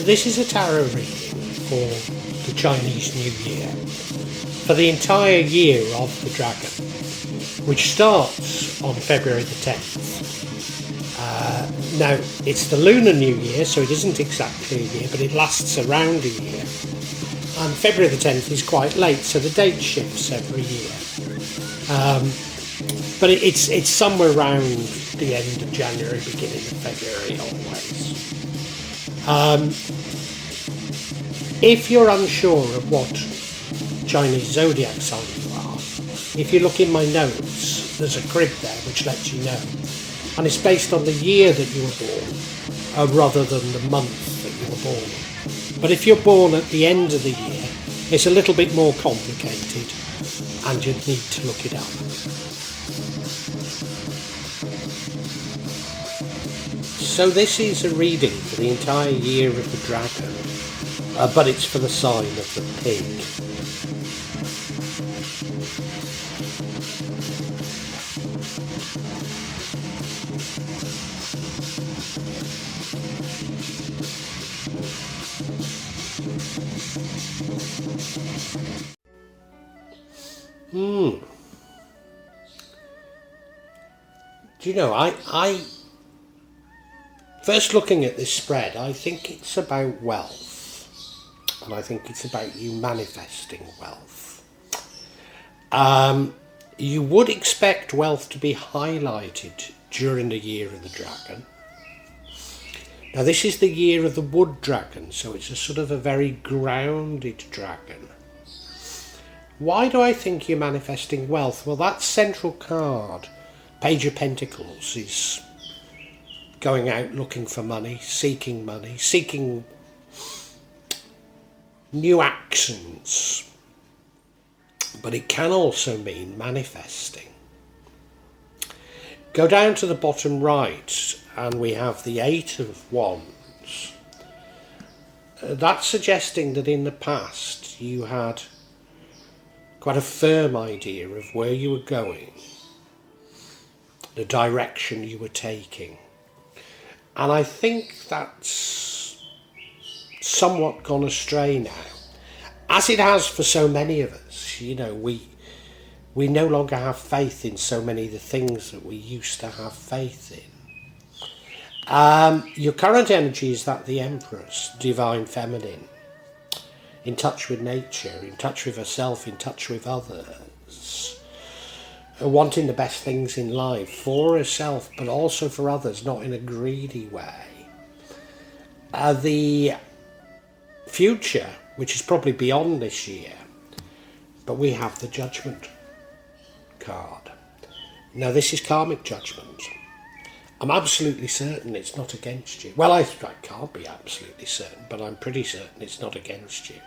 This is a tarot reading for the Chinese New Year, for the entire year of the dragon, which starts on February the 10th. Now, it's the lunar New Year, so it isn't exactly a year, but it lasts around a year. And February the 10th is quite late, so the date shifts every year. But it's somewhere around the end of January, beginning of February always. If you're unsure of what Chinese zodiac sign you are, if you look in my notes, there's a crib there which lets you know. And it's based on the year that you were born, rather than the month that you were born in. But if you're born at the end of the year, it's a little bit more complicated, and you'd need to look it up. So this is a reading for the entire year of the dragon, but it's for the sign of the pig. Do you know, I first looking at this spread, I think it's about wealth, and I think it's about you manifesting wealth. You would expect wealth to be highlighted during the year of the dragon. Now this is the year of the wood dragon, so it's a sort of a very grounded dragon. Why do I think you're manifesting wealth? Well, that central card, Page of Pentacles, is going out looking for money, seeking new actions. But it can also mean manifesting. Go down to the bottom right and we have the Eight of Wands. That's suggesting that in the past you had quite a firm idea of where you were going, the direction you were taking. And I think that's somewhat gone astray now, as it has for so many of us. You know, we no longer have faith in so many of the things that we used to have faith in. Your current energy is that the Empress, divine feminine, in touch with nature, in touch with herself, in touch with others, wanting the best things in life for herself, but also for others, not in a greedy way. The future, which is probably beyond this year, but we have the Judgment card. Now this is karmic judgment. I'm absolutely certain it's not against you. Well, I can't be absolutely certain, but I'm pretty certain it's not against you.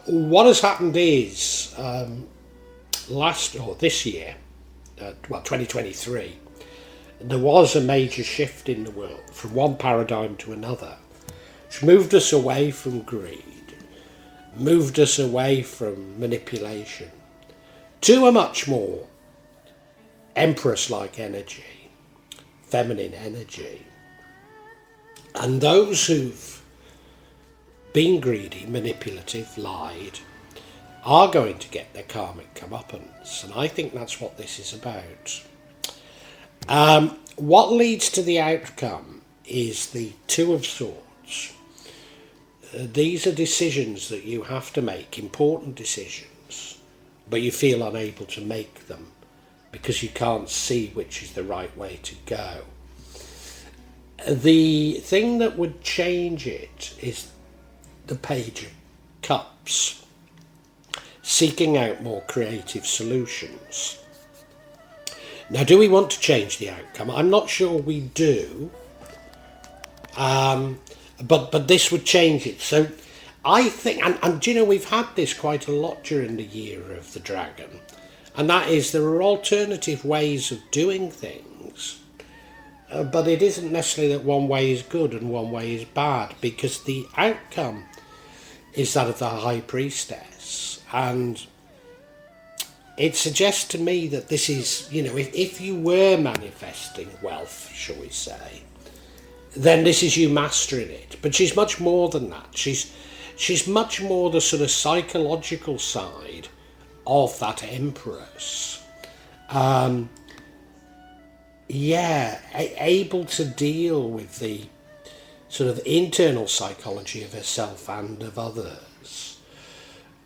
What has happened is, this year, 2023, there was a major shift in the world from one paradigm to another, which moved us away from greed, moved us away from manipulation, to a much more Empress-like energy, feminine energy. And those who've been greedy, manipulative, lied, are going to get their karmic comeuppance, and I think that's what this is about. What leads to the outcome is the Two of Swords. These are decisions that you have to make, important decisions, but you feel unable to make them because you can't see which is the right way to go. The thing that would change it is the Page of Cups, seeking out more creative solutions. Now, do we want to change the outcome? I'm not sure we do, but this would change it. So I think, and you know, we've had this quite a lot during the year of the dragon, and that is there are alternative ways of doing things But it isn't necessarily that one way is good and one way is bad, because the outcome is that of the High Priestess. And it suggests to me that this is, if you were manifesting wealth, shall we say, then this is you mastering it. But she's much more than that. She's much more the sort of psychological side of that Empress. Able to deal with the sort of internal psychology of herself and of others.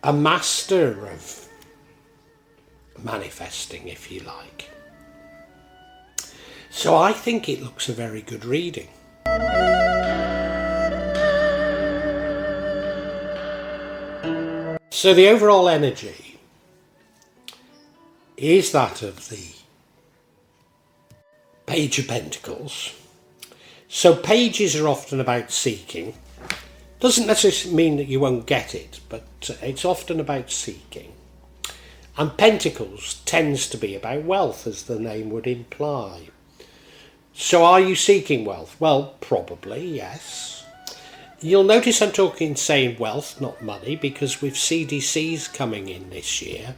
A master of manifesting, if you like. So I think it looks a very good reading. So the overall energy is that of the Page of Pentacles. So pages are often about seeking. Doesn't necessarily mean that you won't get it, but it's often about seeking. And Pentacles tends to be about wealth, as the name would imply. So are you seeking wealth? Well, probably, yes. You'll notice I'm saying wealth, not money, because with CDCs coming in this year,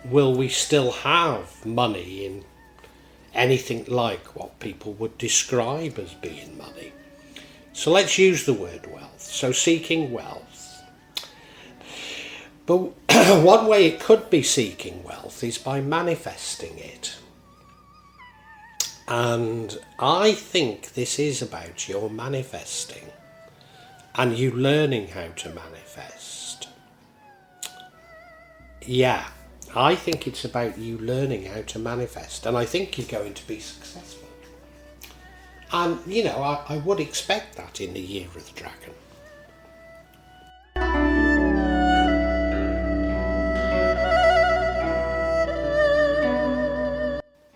will we still have money in anything like what people would describe as being money? So let's use the word wealth. So seeking wealth. But one way it could be seeking wealth is by manifesting it. And I think this is about your manifesting and you learning how to manifest. Yeah, I think it's about you learning how to manifest, and I think you're going to be successful. And, I would expect that in the Year of the Dragon.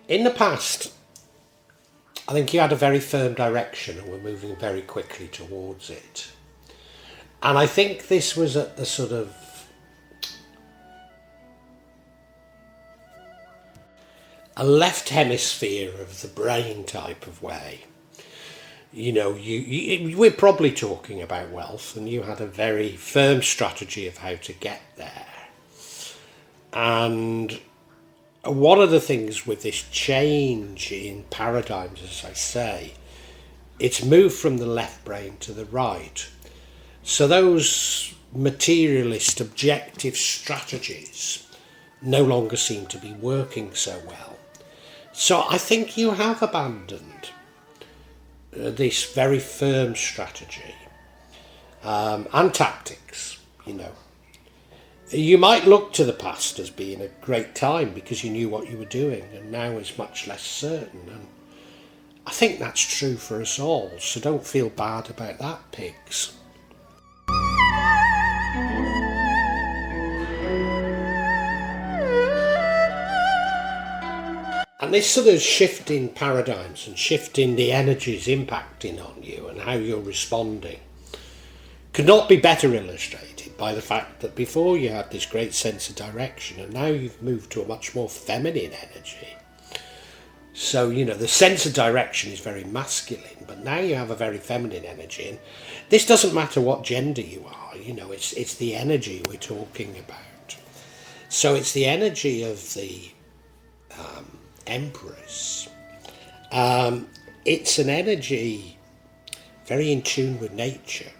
In the past, I think you had a very firm direction and were moving very quickly towards it. And I think this was at the sort of a left hemisphere of the brain type of way. We're probably talking about wealth, and you had a very firm strategy of how to get there. And one of the things with this change in paradigms, as I say, it's moved from the left brain to the right. So those materialist objective strategies no longer seem to be working so well. So I think you have abandoned this very firm strategy and tactics, You might look to the past as being a great time because you knew what you were doing, and now is much less certain. And I think that's true for us all, so don't feel bad about that, pigs. And this sort of shift in paradigms and shift in the energies impacting on you and how you're responding could not be better illustrated by the fact that before you had this great sense of direction, and now you've moved to a much more feminine energy. So, the sense of direction is very masculine, but now you have a very feminine energy. And this doesn't matter what gender you are, it's the energy we're talking about. So it's the energy of the Empress. It's an energy very in tune with nature,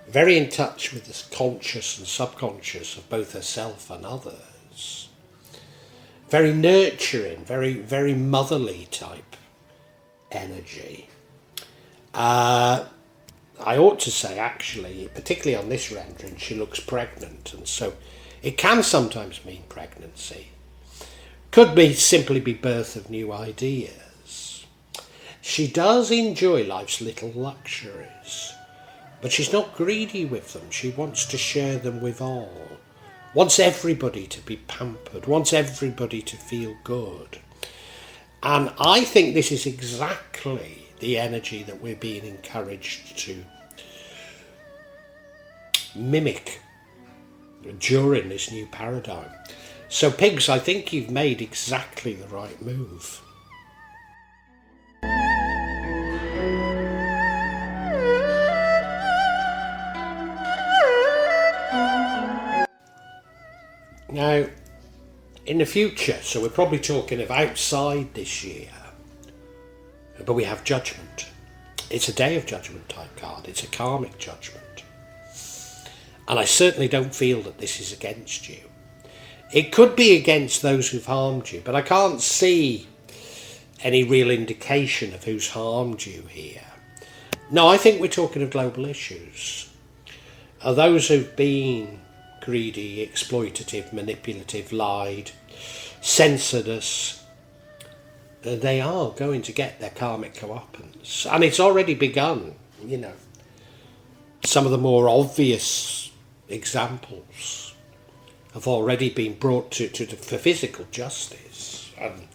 very in touch with the conscious and subconscious of both herself and others. Very nurturing, very, very motherly type energy. I ought to say, actually, particularly on this rendering, she looks pregnant, and so it can sometimes mean pregnancy. Could simply be birth of new ideas. She does enjoy life's little luxuries, but she's not greedy with them. She wants to share them with all. Wants everybody to be pampered. Wants everybody to feel good. And I think this is exactly the energy that we're being encouraged to mimic during this new paradigm. So pigs, I think you've made exactly the right move. Now, in the future, so we're probably talking of outside this year, but we have judgment. It's a day of judgment type card. It's a karmic judgment. And I certainly don't feel that this is against you. It could be against those who've harmed you, but I can't see any real indication of who's harmed you here. No, I think we're talking of global issues. Those who've been greedy, exploitative, manipulative, lied, censored us, they are going to get their karmic comeuppance. And it's already begun, you know. Some of the more obvious examples have already been brought for physical justice, and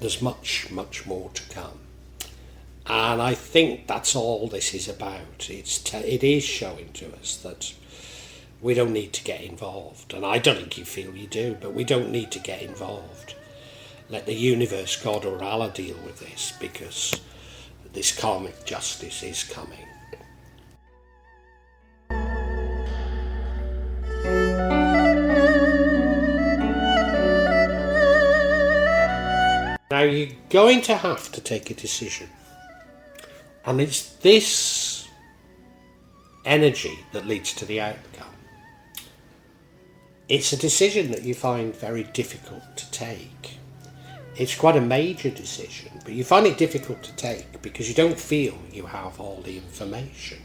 there's much, much more to come. And I think that's all this is about. It is showing to us that we don't need to get involved. And I don't think you feel you do, but we don't need to get involved. Let the universe, God or Allah deal with this, because this karmic justice is coming. Now you're going to have to take a decision. And it's this energy that leads to the outcome. It's a decision that you find very difficult to take. It's quite a major decision, but you find it difficult to take because you don't feel you have all the information.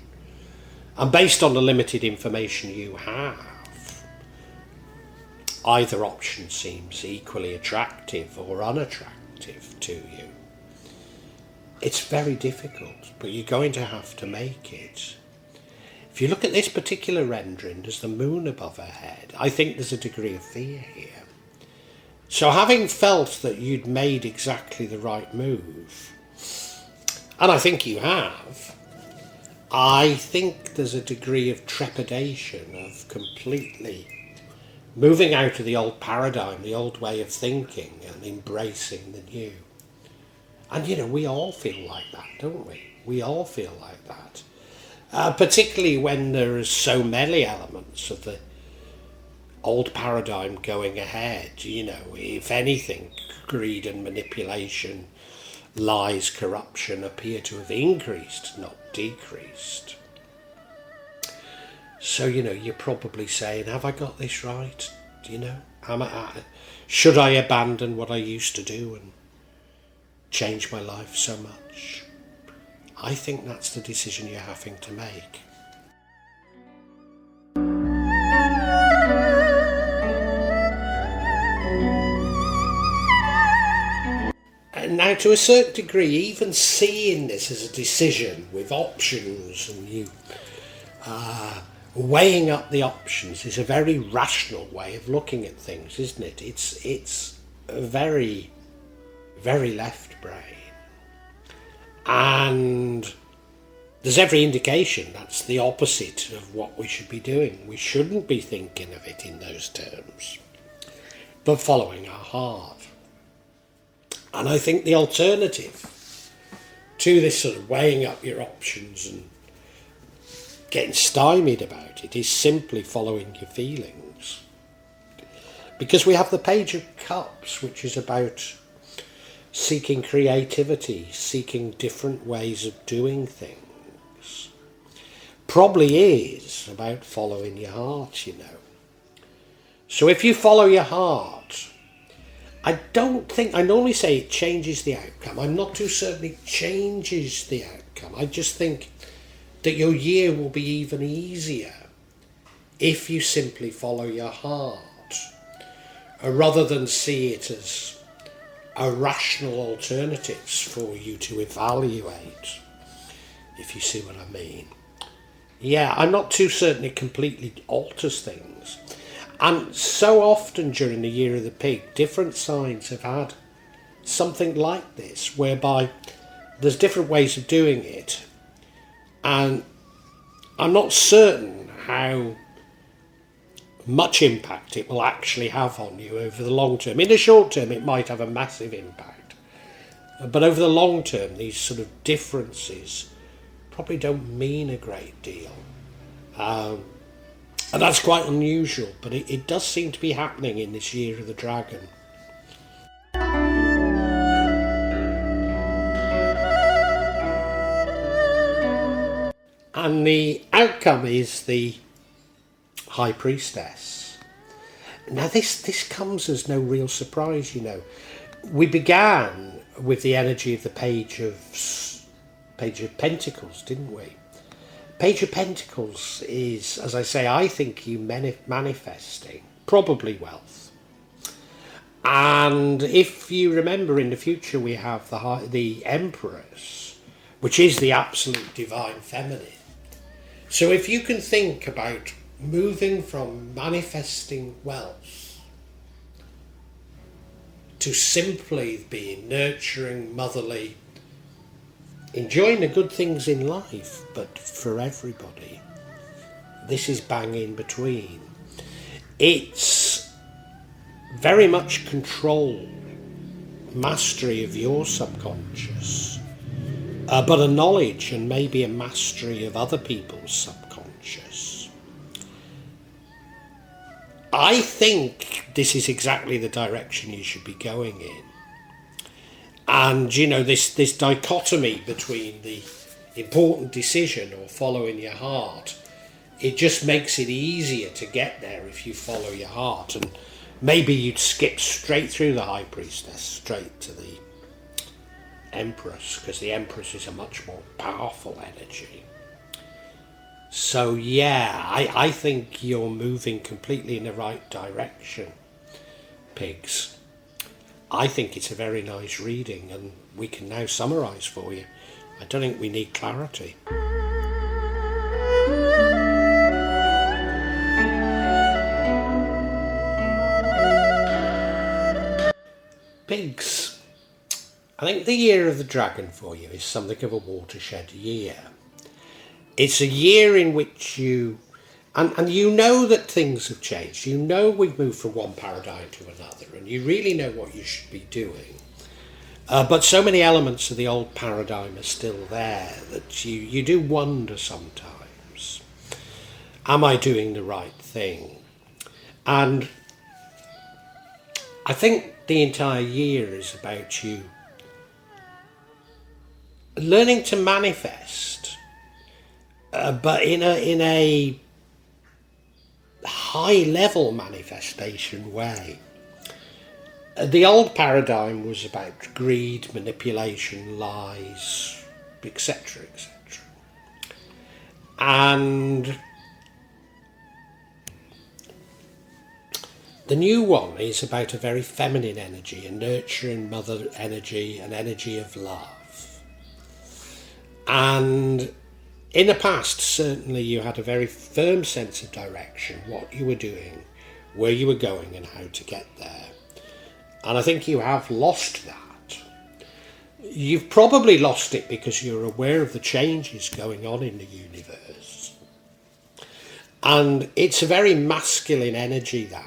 And based on the limited information you have, either option seems equally attractive or unattractive to you. It's very difficult, but you're going to have to make it. If you look at this particular rendering, there's the moon above her head. I think there's a degree of fear here. So having felt that you'd made exactly the right move, and I think you have, I think there's a degree of trepidation of completely moving out of the old paradigm, the old way of thinking, and embracing the new. And, you know, we all feel like that, don't we? We all feel like that. Particularly when there are so many elements of the old paradigm going ahead. You know, if anything, greed and manipulation, lies, corruption appear to have increased, not decreased. So, you know, you're probably saying, have I got this right? You know, should I abandon what I used to do and change my life so much? I think that's the decision you're having to make. And now, to a certain degree, even seeing this as a decision with options and you weighing up the options is a very rational way of looking at things, isn't it? It's a very, very left brain. And there's every indication that's the opposite of what we should be doing. We shouldn't be thinking of it in those terms, but following our heart. And I think the alternative to this sort of weighing up your options and getting stymied about it is simply following your feelings. Because we have the Page of Cups, which is about seeking creativity, seeking different ways of doing things. Probably is about following your heart, you know. So if you follow your heart, I normally say it changes the outcome. I'm not too certain it changes the outcome. I just think that your year will be even easier if you simply follow your heart, rather than see it as irrational alternatives for you to evaluate, if you see what I mean. Yeah, I'm not too certain it completely alters things. And so often during the Year of the Pig, different signs have had something like this, whereby there's different ways of doing it. And I'm not certain how much impact it will actually have on you over the long term. In the short term, it might have a massive impact. But over the long term, these sort of differences probably don't mean a great deal. And that's quite unusual, but it does seem to be happening in this year of the dragon. And the outcome is the High Priestess. Now this comes as no real surprise, you know. We began with the energy of the Page of Pentacles, didn't we? Page of Pentacles is, as I say, I think you manifesting, probably wealth. And if you remember, in the future we have the Empress, which is the absolute divine feminine. So if you can think about moving from manifesting wealth to simply being nurturing, motherly, enjoying the good things in life, but for everybody, this is bang in between. It's very much control, mastery of your subconscious, but a knowledge and maybe a mastery of other people's subconscious. I think this is exactly the direction you should be going in. And, you know, this dichotomy between the important decision or following your heart, it just makes it easier to get there if you follow your heart. And maybe you'd skip straight through the High Priestess, straight to the Empress, because the Empress is a much more powerful energy. So yeah, I think you're moving completely in the right direction, pigs. I think it's a very nice reading, and we can now summarise for you. I don't think we need clarity. Pigs. I think the year of the dragon for you is something of a watershed year. It's a year in which you, and you know that things have changed. You know we've moved from one paradigm to another, and you really know what you should be doing. But so many elements of the old paradigm are still there that you do wonder sometimes, am I doing the right thing? And I think the entire year is about you learning to manifest, but in a high level manifestation way. The old paradigm was about greed, manipulation, lies, etc., etc. And the new one is about a very feminine energy, a nurturing mother energy, an energy of love. And in the past, certainly you had a very firm sense of direction, what you were doing, where you were going and how to get there. And I think you have lost that. You've probably lost it because you're aware of the changes going on in the universe. And it's a very masculine energy that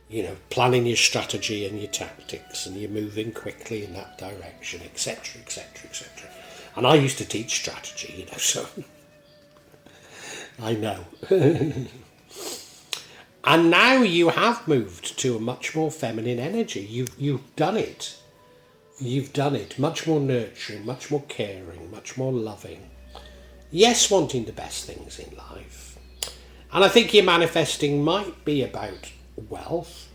you know, planning your strategy and your tactics, and you're moving quickly in that direction, etc., etc., etc. And I used to teach strategy, you know, so I know. And now you have moved to a much more feminine energy. You've done it. You've done it. Much more nurturing, much more caring, much more loving. Yes, wanting the best things in life. And I think your manifesting might be about wealth,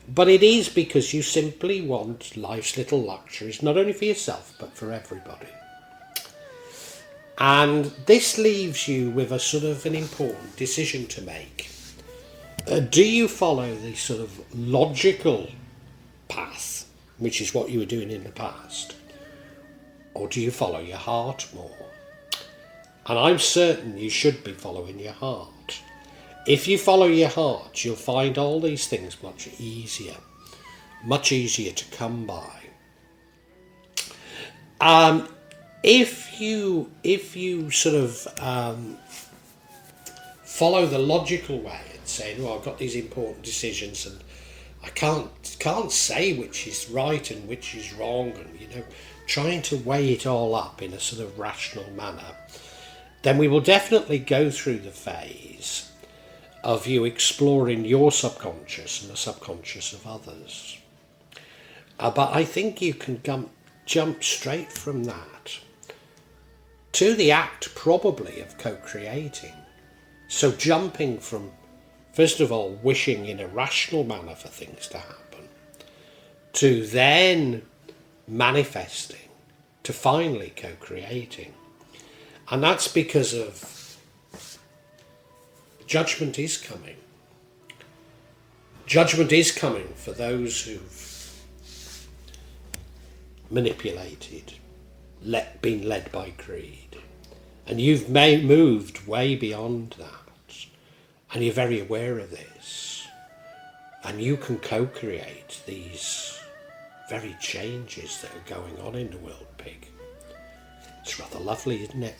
but it is because you simply want life's little luxuries, not only for yourself, but for everybody. And this leaves you with a sort of an important decision to make. Do you follow the sort of logical path, which is what you were doing in the past, or do you follow your heart more? And I'm certain you should be following your heart. If you follow your heart, you'll find all these things much easier to come by. If you sort of follow the logical way and say, "Well, I've got these important decisions, and I can't say which is right and which is wrong," and you know, trying to weigh it all up in a sort of rational manner, then we will definitely go through the phase of you exploring your subconscious and the subconscious of others. But I think you can jump straight from that to the act probably of co-creating. So jumping from, first of all, wishing in a rational manner for things to happen, to then manifesting, to finally co-creating. And that's because of judgment is coming. Judgment is coming for those who've manipulated, been led by greed. And you've moved way beyond that. And you're very aware of this. And you can co-create these very changes that are going on in the world, Pig. It's rather lovely, isn't it?